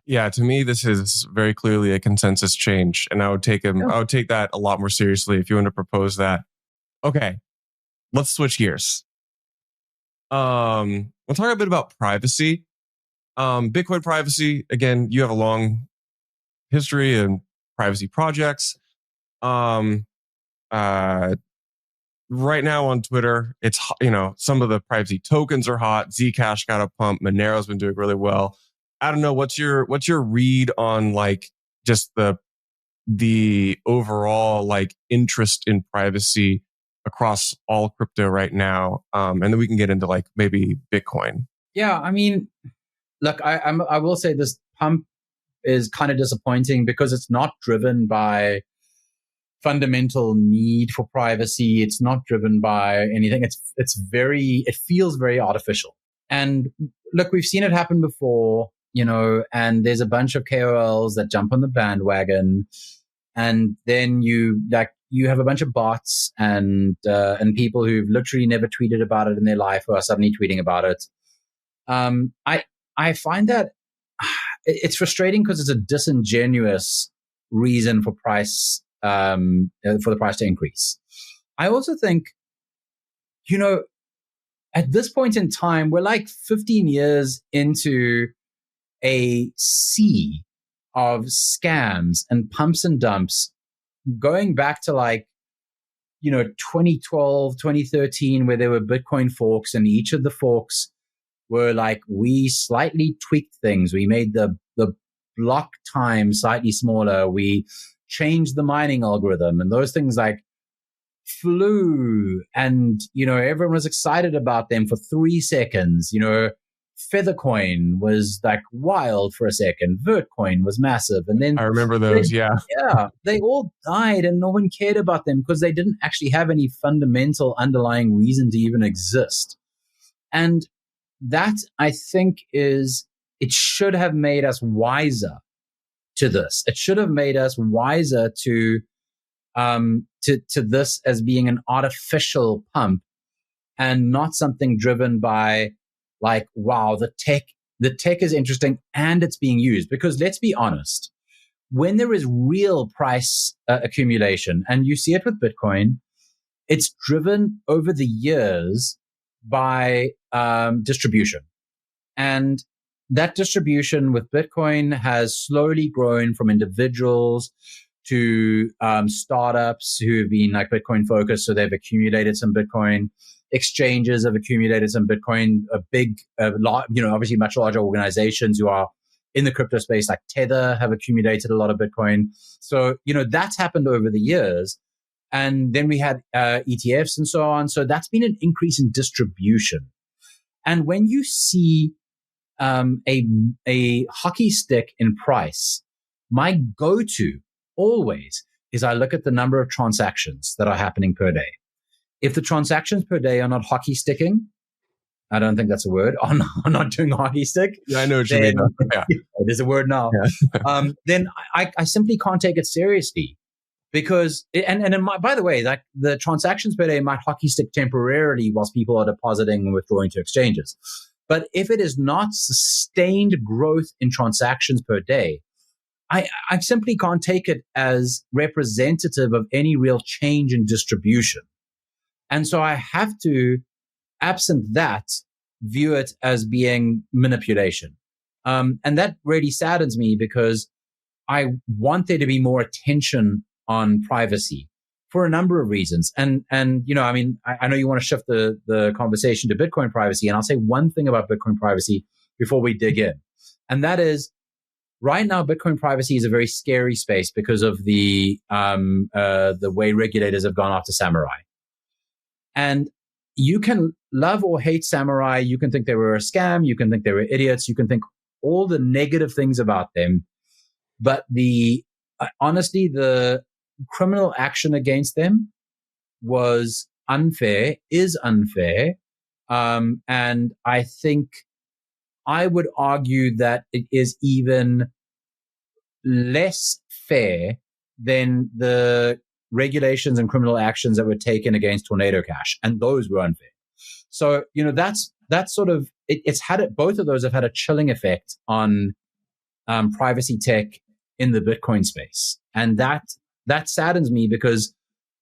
S2: Yeah, to me, this is very clearly a consensus change, and I would take him. Yeah. I would take that a lot more seriously if you want to propose that. Okay, let's switch gears. We'll talk a bit about privacy. Bitcoin privacy. Again, you have a long history in privacy projects. Right now on Twitter, it's, some of the privacy tokens are hot. Zcash got a pump. Monero's been doing really well. I don't know. What's your read on like just the overall like interest in privacy across all crypto right now? And then we can get into like maybe Bitcoin.
S1: Yeah, I mean, look, I will say this pump is kind of disappointing because it's not driven by fundamental need for privacy. It's not driven by anything. It feels very artificial. And look, we've seen it happen before, and there's a bunch of KOLs that jump on the bandwagon, and then you have a bunch of bots and people who've literally never tweeted about it in their life who are suddenly tweeting about it. I find that it's frustrating because it's a disingenuous reason for for the price to increase. I also think, at this point in time, we're like 15 years into a sea of scams and pumps and dumps going back to 2012, 2013, where there were Bitcoin forks, and each of the forks were like, we slightly tweaked things. We made the block time slightly smaller. We changed the mining algorithm, and those things like flew, and everyone was excited about them for 3 seconds. Feathercoin was like wild for a second. Vertcoin was massive. And then
S2: I remember those. Yeah.
S1: They all died and no one cared about them because they didn't actually have any fundamental underlying reason to even exist. And that, I think, it should have made us wiser to this. It should have made us wiser to this as being an artificial pump and not something driven by like, wow, the tech is interesting and it's being used. Because let's be honest, when there is real price accumulation, and you see it with Bitcoin, it's driven over the years by distribution. And that distribution with Bitcoin has slowly grown from individuals to startups who have been like Bitcoin focused. So they've accumulated some Bitcoin. Exchanges have accumulated some Bitcoin. Obviously much larger organizations who are in the crypto space like Tether have accumulated a lot of Bitcoin. So, that's happened over the years. And then we had ETFs and so on. So that's been an increase in distribution. And when you see a hockey stick in price, my go-to always is I look at the number of transactions that are happening per day. If the transactions per day are not hockey sticking, I don't think that's a word, are not doing hockey stick.
S2: Yeah, I know what you mean. Yeah.
S1: It is a word now. Yeah. Then I simply can't take it seriously. Because, by the way, like the transactions per day might hockey stick temporarily whilst people are depositing and withdrawing to exchanges. But if it is not sustained growth in transactions per day, I simply can't take it as representative of any real change in distribution. And so I have to, absent that, view it as being manipulation. And that really saddens me because I want there to be more attention on privacy for a number of reasons. And I know you want to shift the conversation to Bitcoin privacy. And I'll say one thing about Bitcoin privacy before we dig in. And that is, right now, Bitcoin privacy is a very scary space because of the way regulators have gone after Samurai. And you can love or hate Samurai. You can think they were a scam. You can think they were idiots. You can think all the negative things about them. But honestly, the criminal action against them was unfair, is unfair. And I think I would argue that it is even less fair than the regulations and criminal actions that were taken against Tornado Cash. And those were unfair. So, that's sort of, both of those have had a chilling effect on privacy tech in the Bitcoin space. And that saddens me because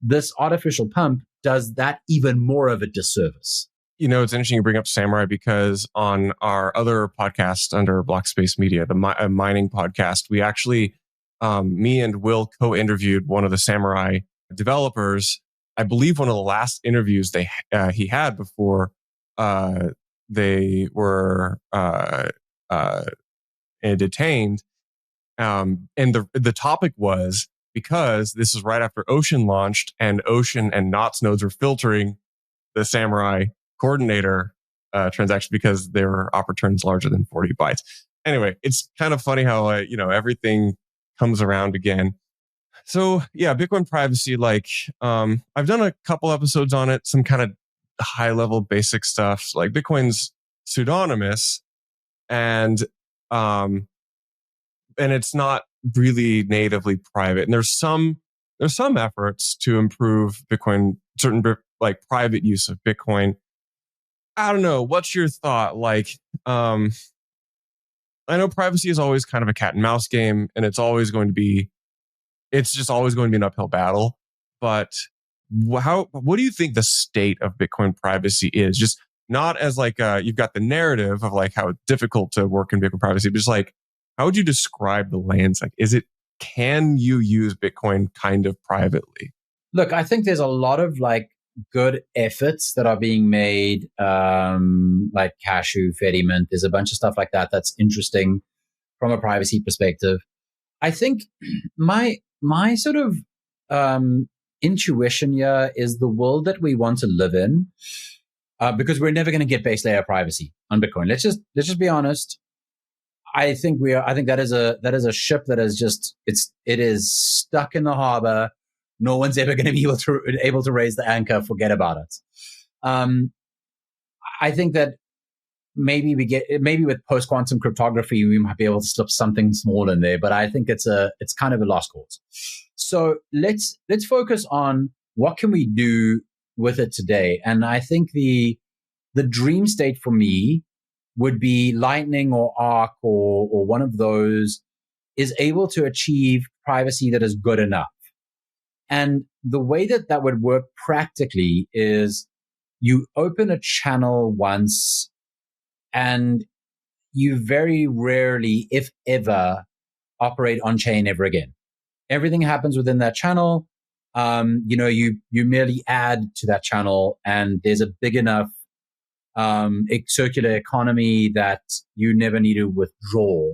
S1: this artificial pump does that even more of a disservice.
S2: It's interesting you bring up Samurai because on our other podcast under Blockspace Media, the mining podcast, we actually, me and Will co-interviewed one of the Samurai developers. I believe one of the last interviews he had before they were detained. And the topic was, because this is right after Ocean launched and Ocean and Knots nodes were filtering the Samurai coordinator transaction because they were op returns larger than 40 bytes. Anyway, it's kind of funny how, everything comes around again. So yeah, Bitcoin privacy, I've done a couple episodes on it, some kind of high level basic stuff. Like Bitcoin's pseudonymous and it's not really natively private. And there's some efforts to improve Bitcoin, certain private use of Bitcoin. I don't know. What's your thought? I know privacy is always kind of a cat and mouse game, and it's just always going to be an uphill battle. But what do you think the state of Bitcoin privacy is? Just not as you've got the narrative of how it's difficult to work in Bitcoin privacy, but just how would you describe the lands? Can you use Bitcoin kind of privately?
S1: Look, I think there's a lot of good efforts that are being made, like Cashew, Fediment. There's a bunch of stuff like that that's interesting from a privacy perspective. I think my sort of intuition here is the world that we want to live in because we're never going to get base layer privacy on Bitcoin. Let's just be honest. I think that is a ship that is it is stuck in the harbor. No one's ever going to be able to raise the anchor. Forget about it. I think that maybe with post-quantum cryptography, we might be able to slip something small in there, but I think it's kind of a lost cause. So let's focus on what can we do with it today. And I think the dream state for me would be Lightning or Arc or one of those is able to achieve privacy that is good enough. And the way that would work practically is you open a channel once and you very rarely, if ever, operate on chain ever again. Everything happens within that channel. You merely add to that channel, and there's a big enough circular economy that you never need to withdraw,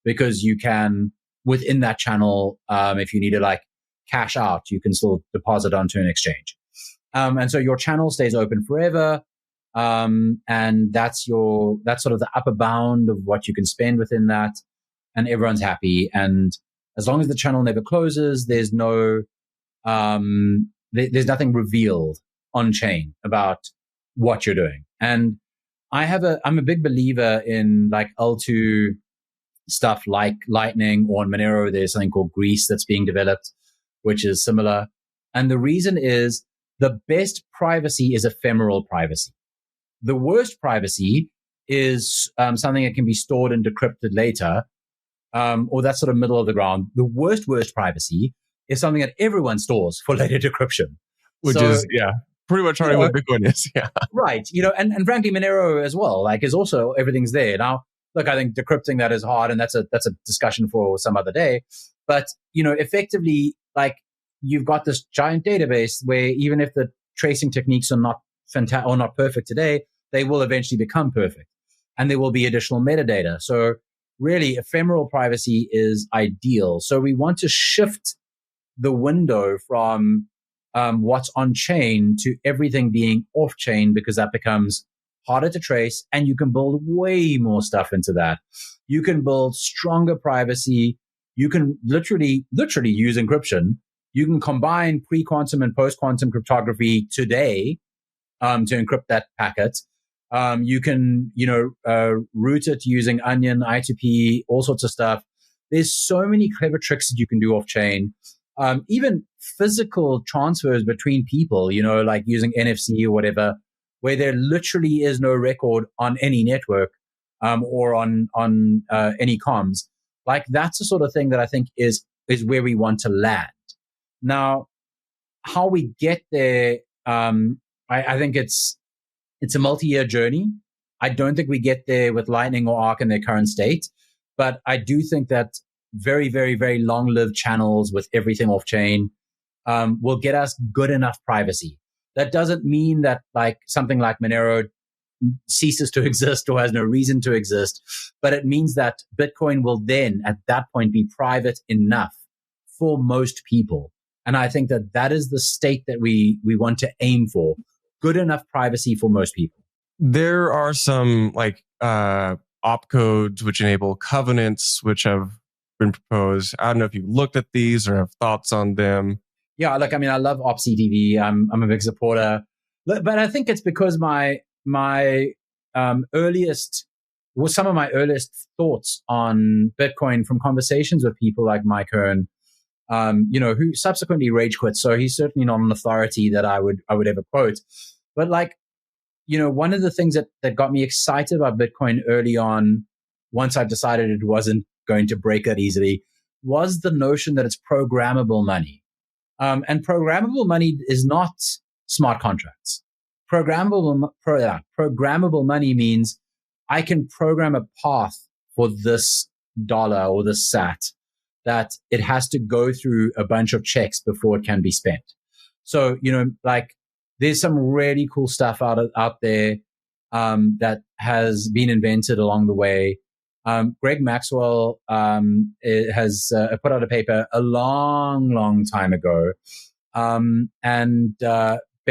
S1: because you can, within that channel, if you need to like cash out, you can still deposit onto an exchange. And so your channel stays open forever. And that's sort of the upper bound of what you can spend within that, and everyone's happy. And as long as the channel never closes, there's no, there's nothing revealed on chain about what you're doing. And I'm a big believer in like L2 stuff like Lightning, or on Monero, there's something called Grease that's being developed, which is similar. And the reason is the best privacy is ephemeral privacy. The worst privacy is something that can be stored and decrypted later, or that's sort of middle of the ground. The worst privacy is something that everyone stores for later decryption.
S2: Which is pretty much already what Bitcoin is. Yeah.
S1: Right. And frankly, Monero as well, like, is also, everything's there. Now, look, I think decrypting that is hard, and that's a discussion for some other day. But, effectively, like, you've got this giant database where even if the tracing techniques are not fantastic or not perfect today, they will eventually become perfect, and there will be additional metadata. So really, ephemeral privacy is ideal. So we want to shift the window from what's on chain to everything being off chain, because that becomes harder to trace, and you can build way more stuff into that. You can build stronger privacy. You can literally use encryption. You can combine pre-quantum and post-quantum cryptography today to encrypt that packet. You can, route it using Onion, I2P, all sorts of stuff. There's so many clever tricks that you can do off chain. Even physical transfers between people, like using NFC or whatever, where there literally is no record on any network or on any comms. Like, that's the sort of thing that I think is where we want to land. Now, how we get there, I think it's a multi-year journey. I don't think we get there with Lightning or Arc in their current state, but I do think that very, very, very long-lived channels with everything off-chain will get us good enough privacy. That doesn't mean that like something like Monero ceases to exist or has no reason to exist, but it means that Bitcoin will then, at that point, be private enough for most people. And I think that is the state that we want to aim for. Good enough privacy for most people.
S2: There are some like opcodes which enable covenants, which have been proposed. I don't know if you looked at these or have thoughts on them.
S1: Yeah, look, I mean, I love OpCTV. I'm a big supporter, but I think it's because some of my earliest thoughts on Bitcoin from conversations with people like Mike Hearn, who subsequently rage quit. So he's certainly not an authority that I would ever quote. But like, one of the things that got me excited about Bitcoin early on, once I decided it wasn't going to break that easily, was the notion that it's programmable money. And programmable money is not smart contracts. Programmable money means I can program a path for this dollar or this sat that it has to go through a bunch of checks before it can be spent. So, like, there's some really cool stuff out there that has been invented along the way. Greg Maxwell has put out a paper a long, long time ago, and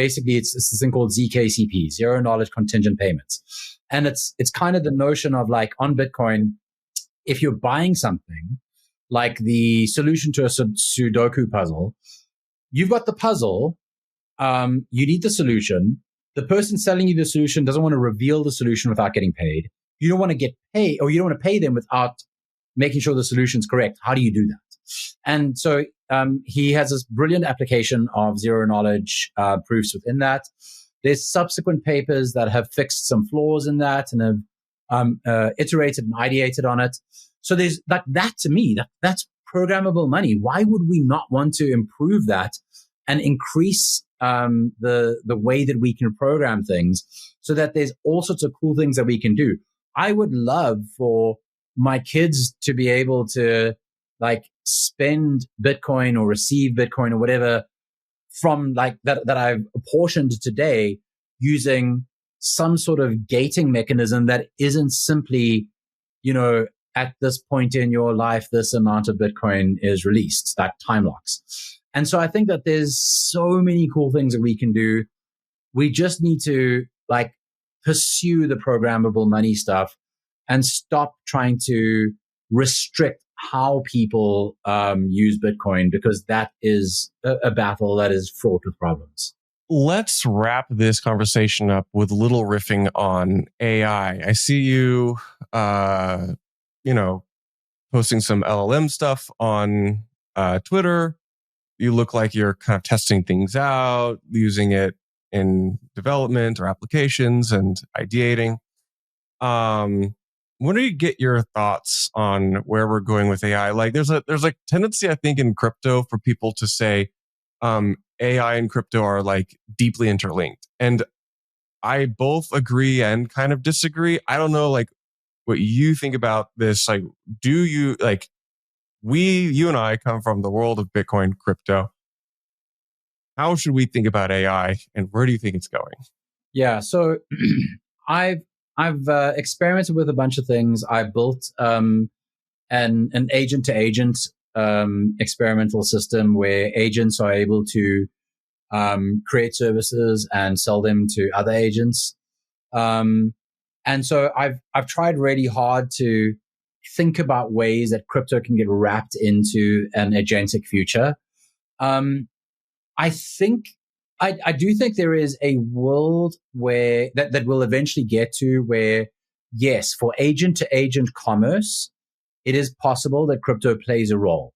S1: basically it's this thing called ZKCP, zero knowledge contingent payments. And it's kind of the notion of like on Bitcoin, if you're buying something like the solution to a Sudoku puzzle, you've got the puzzle, you need the solution. The person selling you the solution doesn't want to reveal the solution without getting paid. You don't want to get paid, or you don't want to pay them without making sure the solution's correct. How do you do that? And so he has this brilliant application of zero knowledge proofs within that. There's subsequent papers that have fixed some flaws in that and have iterated and ideated on it. So there's that to me, that's programmable money. Why would we not want to improve that and increase the way that we can program things so that there's all sorts of cool things that we can do? I would love for my kids to be able to like spend Bitcoin or receive Bitcoin or whatever from like that I've apportioned today using some sort of gating mechanism that isn't simply, at this point in your life, this amount of Bitcoin is released, that time locks. And so I think that there's so many cool things that we can do. We just need to like pursue the programmable money stuff and stop trying to restrict how people use Bitcoin, because that is a battle that is fraught with problems.
S2: Let's wrap this conversation up with a little riffing on AI. I see you, posting some LLM stuff on Twitter. You look like you're kind of testing things out, using it in development or applications and ideating. When do you get your thoughts on where we're going with AI? Like there's a tendency, I think, in crypto for people to say AI and crypto are like deeply interlinked. And I both agree and kind of disagree. I don't know like what you think about this. Like, do you like you and I come from the world of Bitcoin crypto. How should we think about AI and where do you think it's going?
S1: Yeah. So I've experimented with a bunch of things. I built an agent to agent experimental system where agents are able to create services and sell them to other agents. And so I've tried really hard to think about ways that crypto can get wrapped into an agentic future. I do think there is a world where that will eventually get to where, yes, for agent to agent commerce, it is possible that crypto plays a role.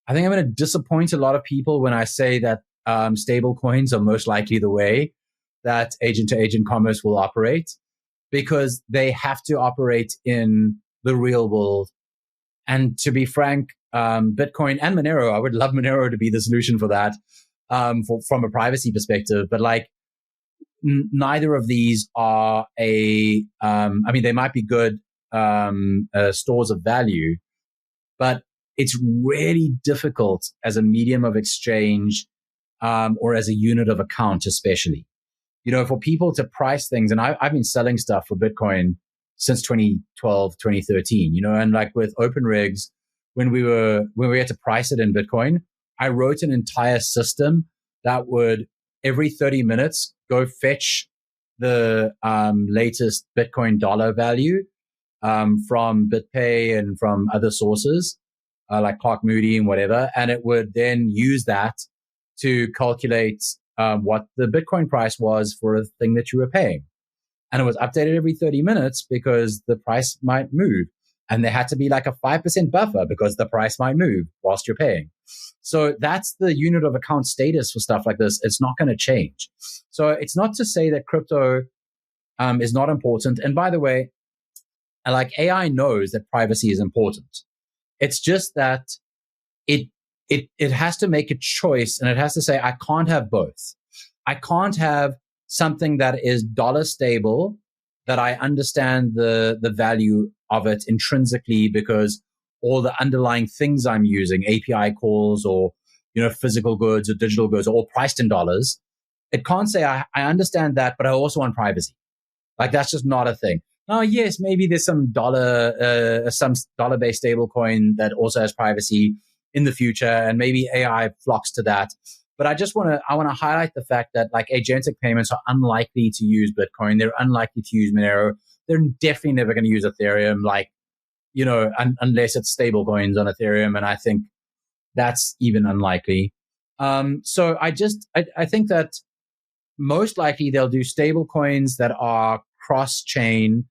S1: I think I'm going to disappoint a lot of people when I say that stablecoins are most likely the way that agent to agent commerce will operate, because they have to operate in the real world. And to be frank, Bitcoin and Monero, I would love Monero to be the solution for that, from a privacy perspective. But like, neither of these are they might be good stores of value, but it's really difficult as a medium of exchange, or as a unit of account, especially. For people to price things, and I've been selling stuff for Bitcoin since 2012, 2013, and like with open rigs, when we had to price it in Bitcoin, I wrote an entire system that would every 30 minutes go fetch the latest Bitcoin dollar value from BitPay and from other sources like Clark Moody and whatever, and it would then use that to calculate what the Bitcoin price was for a thing that you were paying. And it was updated every 30 minutes because the price might move. And there had to be like a 5% buffer because the price might move whilst you're paying. So that's the unit of account status for stuff like this. It's not going to change. So it's not to say that crypto is not important. And by the way, like AI knows that privacy is important. It's just that it has to make a choice, and it has to say, I can't have both. I can't have something that is dollar stable, that I understand the value of it intrinsically because all the underlying things I'm using, API calls or, physical goods or digital goods, are all priced in dollars. It can't say, I understand that, but I also want privacy. Like, that's just not a thing. Now, yes, maybe there's some dollar-based stable coin that also has privacy in the future, and maybe AI flocks to that. But I want to highlight the fact that like agentic payments are unlikely to use Bitcoin. They're unlikely to use Monero. They're definitely never going to use Ethereum, like, unless it's stablecoins on Ethereum. And I think that's even unlikely. So I think that most likely they'll do stablecoins that are cross-chain.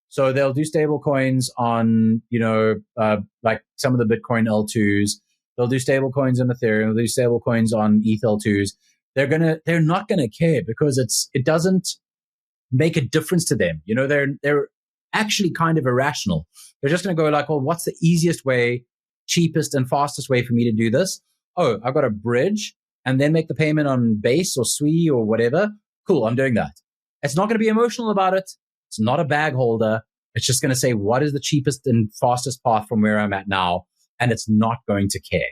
S1: So they'll do stablecoins on, like some of the Bitcoin L2s. They'll do stablecoins on Ethereum. They'll do stablecoins on ETH L2s. They're not gonna care because it doesn't make a difference to them. They're actually kind of irrational. They're just gonna go like, well, what's the easiest way, cheapest and fastest way for me to do this? Oh, I've got a bridge and then make the payment on Base or Sui or whatever. Cool, I'm doing that. It's not gonna be emotional about it. It's not a bag holder. It's just gonna say, what is the cheapest and fastest path from where I'm at now? And it's not going to care.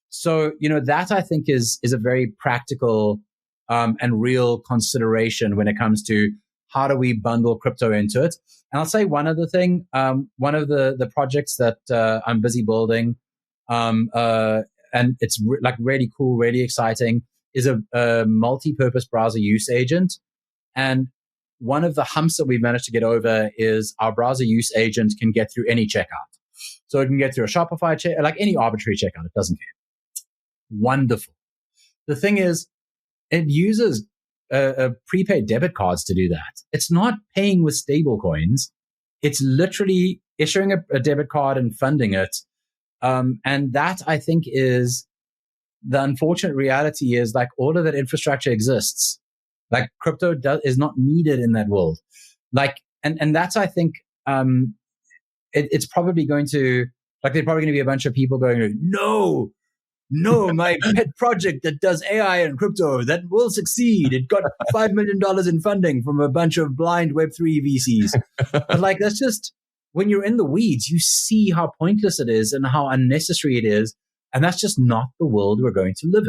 S1: So, that I think is a very practical and real consideration when it comes to how do we bundle crypto into it. And I'll say one other thing. One of the projects that I'm busy building, and it's really cool, really exciting, is a multi-purpose browser use agent. And one of the humps that we've managed to get over is our browser use agent can get through any checkout. So it can get through a Shopify like any arbitrary checkout. It doesn't care. Wonderful. The thing is, it uses prepaid debit cards to do that. It's not paying with stable coins. It's literally issuing a debit card and funding it. And that, I think, is the unfortunate reality is like all of that infrastructure exists. Like crypto is not needed in that world. Like, and that's, I think, it's probably going to, like, there's probably going to be a bunch of people going, no, my pet project that does AI and crypto, that will succeed. It got $5 million in funding from a bunch of blind Web3 VCs. But like, that's just, when you're in the weeds, you see how pointless it is and how unnecessary it is. And that's just not the world we're going to live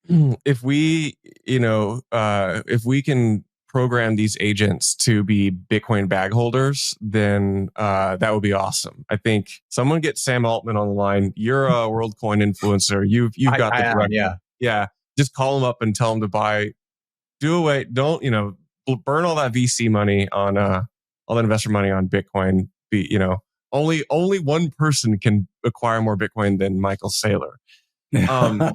S1: in.
S2: If we, if we can program these agents to be Bitcoin bag holders, then that would be awesome. I think someone get Sam Altman on the line. You're a WorldCoin influencer. You've got the direct. Yeah. Just call them up and tell them to buy. Don't burn all that VC money on all that investor money on Bitcoin. Only one person can acquire more Bitcoin than Michael Saylor.
S1: Well,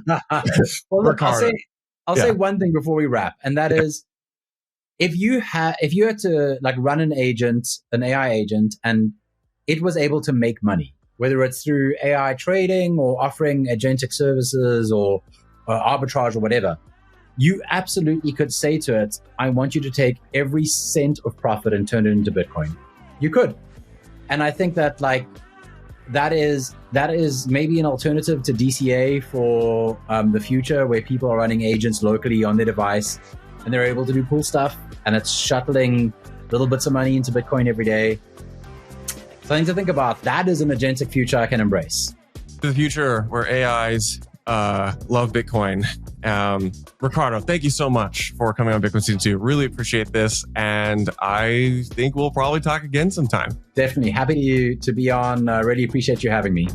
S1: look, I'll say one thing before we wrap, and that is, if you had to like run an AI agent, and it was able to make money, whether it's through AI trading or offering agentic services or arbitrage or whatever, you absolutely could say to it, I want you to take every cent of profit and turn it into Bitcoin. You could. And I think that like that is maybe an alternative to DCA for the future, where people are running agents locally on their device and they're able to do cool stuff, and it's shuttling little bits of money into Bitcoin every day. Something to think about. That is an agentic future I can embrace.
S2: The future where AIs love Bitcoin. Riccardo, thank you so much for coming on Bitcoin Season 2. Really appreciate this. And I think we'll probably talk again sometime.
S1: Definitely. Happy to be on. Really appreciate you having me.